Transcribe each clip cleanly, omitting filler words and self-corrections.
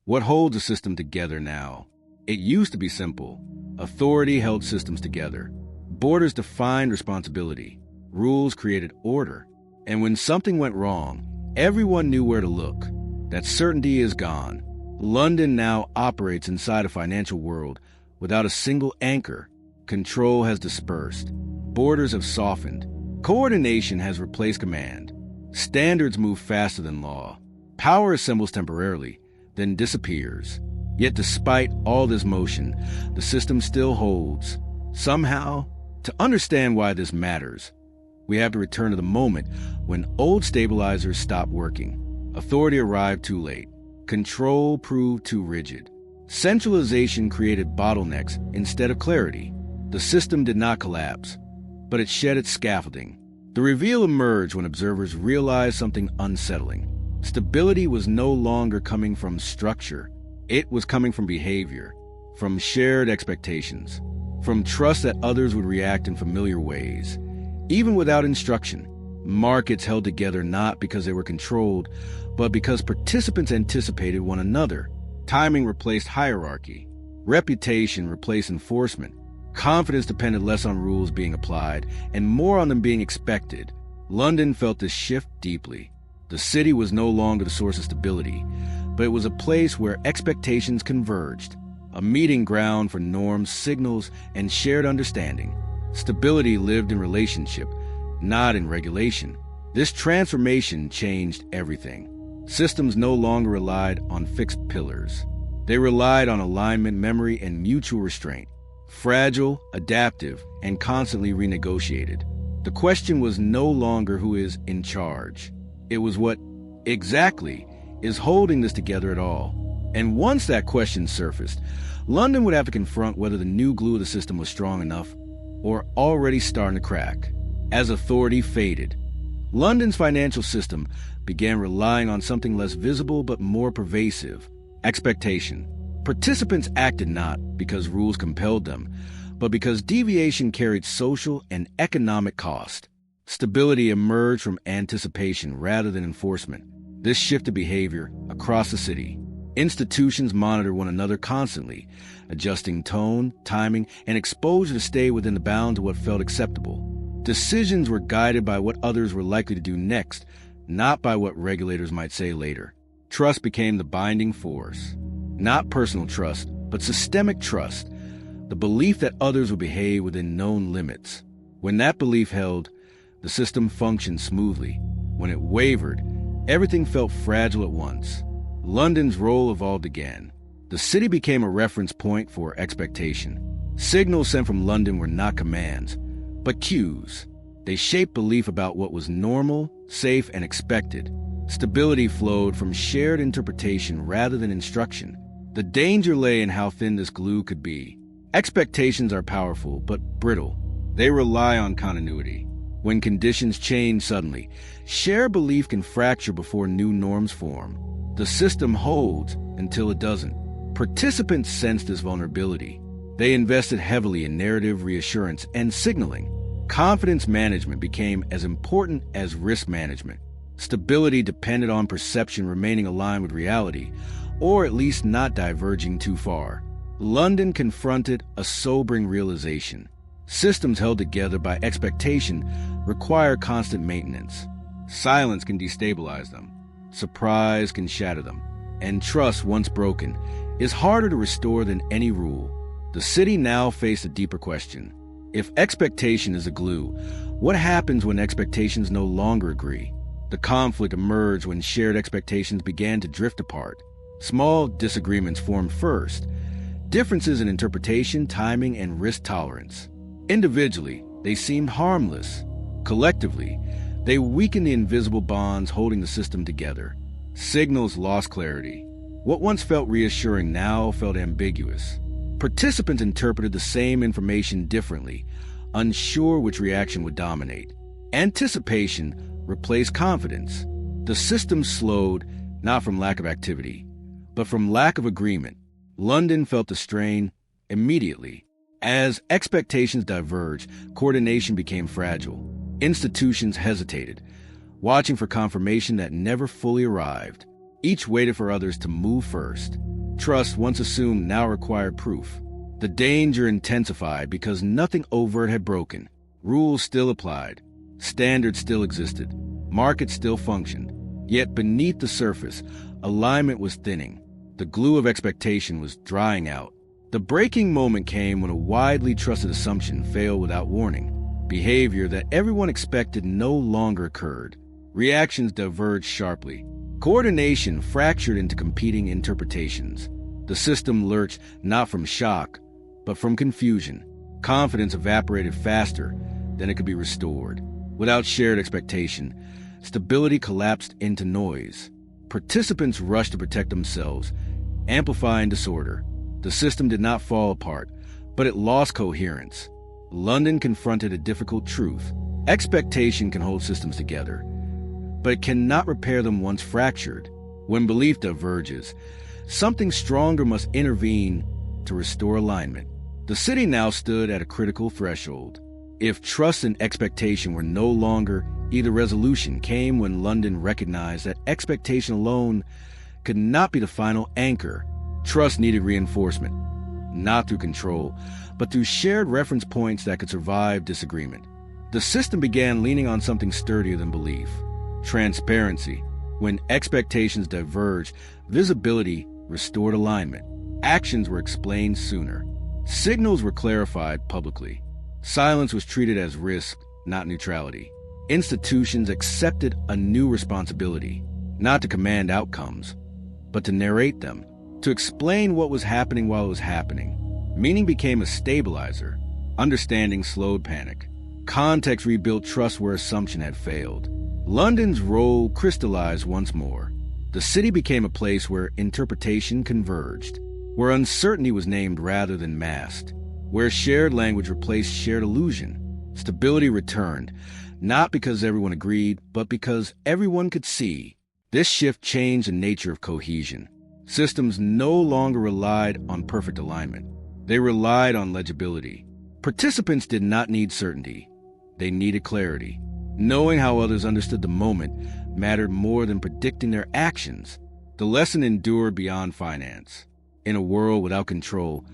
What holds a system together now? It used to be simple. Authority held systems together. Borders defined responsibility. Rules created order. And when something went wrong, everyone knew where to look. That certainty is gone. London now operates inside a financial world without a single anchor. Control has dispersed. Borders have softened. Coordination has replaced command. Standards move faster than law. Power assembles temporarily, then disappears. Yet despite all this motion, the system still holds. Somehow, to understand why this matters, we have to return to the moment when old stabilizers stopped working. Authority arrived too late. Control proved too rigid. Centralization created bottlenecks instead of clarity. The system did not collapse, but it shed its scaffolding. The reveal emerged when observers realized something unsettling. Stability was no longer coming from structure. It was coming from behavior, from shared expectations, from trust that others would react in familiar ways, even without instruction. Markets held together not because they were controlled, but because participants anticipated one another. Timing replaced hierarchy. Reputation replaced enforcement. Confidence depended less on rules being applied and more on them being expected. London felt this shift deeply. The city was no longer the source of stability, but it was a place where expectations converged, a meeting ground for norms, signals, and shared understanding. Stability lived in relationship, not in regulation. This transformation changed everything. Systems no longer relied on fixed pillars. They relied on alignment, memory, and mutual restraint. Fragile, adaptive, and constantly renegotiated. The question was no longer who is in charge. It was what exactly is holding this together at all. And once that question surfaced, London would have to confront whether the new glue of the system was strong enough or already starting to crack. As authority faded, London's financial system began relying on something less visible but more pervasive: expectation. Participants acted not because rules compelled them, but because deviation carried social and economic cost. Stability emerged from anticipation rather than enforcement. This shifted behavior across the city. Institutions monitored one another constantly, adjusting tone, timing, and exposure to stay within the bounds of what felt acceptable. Decisions were guided by what others were likely to do next, not by what regulators might say later. Trust became the binding force. Not personal trust, but systemic trust. The belief that others would behave within known limits. When that belief held, the system functioned smoothly. When it wavered, everything felt fragile at once. London's role evolved again. The city became a reference point for expectation. Signals sent from London were not commands, but cues. They shaped belief about what was normal, safe, and expected. Stability flowed from shared interpretation rather than instruction. The danger lay in how thin this glue could be. Expectations are powerful, but brittle. They rely on continuity. When conditions change suddenly, shared belief can fracture before new norms form. The system holds until it doesn't. Participants sensed this vulnerability. They invested heavily in narrative reassurance and signaling. Confidence management became as important as risk management. Stability depended on perception remaining aligned with reality, or at least not diverging too far. London confronted a sobering realization. Systems held together by expectation require constant maintenance. Silence can destabilize them. Surprise can shatter them. And trust, once broken, is harder to restore than any rule. The city now faced a deeper question. If expectation is a glue, what happens when expectations no longer agree? The conflict emerged when shared expectations began to drift apart. Small disagreements formed first. Differences in interpretation, timing, and risk tolerance. Individually, they seemed harmless. Collectively, they weakened the invisible bonds holding the system together. Signals lost clarity. What once felt reassuring now felt ambiguous. Participants interpreted the same information differently, unsure which reaction would dominate. Anticipation replaced confidence. The system slowed, not from lack of activity, but from lack of agreement. London felt the strain immediately. As expectations diverged, coordination became fragile. Institutions hesitated, watching for confirmation that never fully arrived. Each waited for others to move first. Trust, once assumed, now required proof. The danger intensified because nothing overt had broken. Rules still applied. Standards still existed. Markets still functioned. Yet beneath the surface, alignment was thinning. The glue of expectation was drying out. The breaking moment came when a widely trusted assumption failed without warning. Behavior that everyone expected no longer occurred. Reactions diverged sharply. Coordination fractured into competing interpretations. The system lurched not from shock, but from confusion. Confidence evaporated faster than it could be restored. Without shared expectation, stability collapsed into noise. Participants rushed to protect themselves, amplifying disorder. The system did not fall apart, but it lost coherence. London confronted a difficult truth. Expectation can hold systems together, but it cannot repair them once fractured. When belief diverges, something stronger must intervene to restore alignment. The city now stood at a critical threshold. If trust and expectation were no longer, either resolution came when London recognized that expectation alone could not be the final anchor. Trust needed reinforcement, not through control, but through shared reference points that could survive disagreement. The system began leaning on something sturdier than belief: transparency. When expectations diverged, visibility restored alignment. Actions were explained sooner. Signals were clarified publicly. Silence was treated as risk, not neutrality. Institutions accepted a new responsibility, not to command outcomes, but to narrate them, to explain what was happening while it was happening. Meaning became a stabilizer. Understanding slowed panic. Context rebuilt trust where assumption had failed. London's role crystallized once more. The city became a place where interpretation converged, where uncertainty was named rather than masked, where shared language replaced shared illusion. Stability returned, not because everyone agreed, but because everyone could see. This shift changed the nature of cohesion. Systems no longer relied on perfect alignment. They relied on legibility. Participants did not need certainty. They needed clarity. Knowing how others understood the moment mattered more than predicting their actions. The lesson endured beyond finance. In a world without control,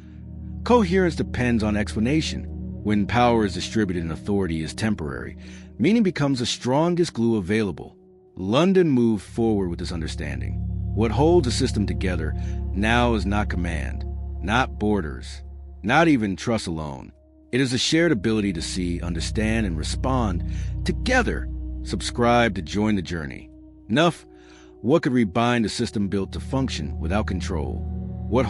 coherence depends on explanation. When power is distributed and authority is temporary, meaning becomes the strongest glue available. London moved forward with this understanding. What holds a system together now is not command, not borders, not even trust alone. It is a shared ability to see, understand, and respond together. Subscribe to join the journey. Enough, what could rebind a system built to function without control? What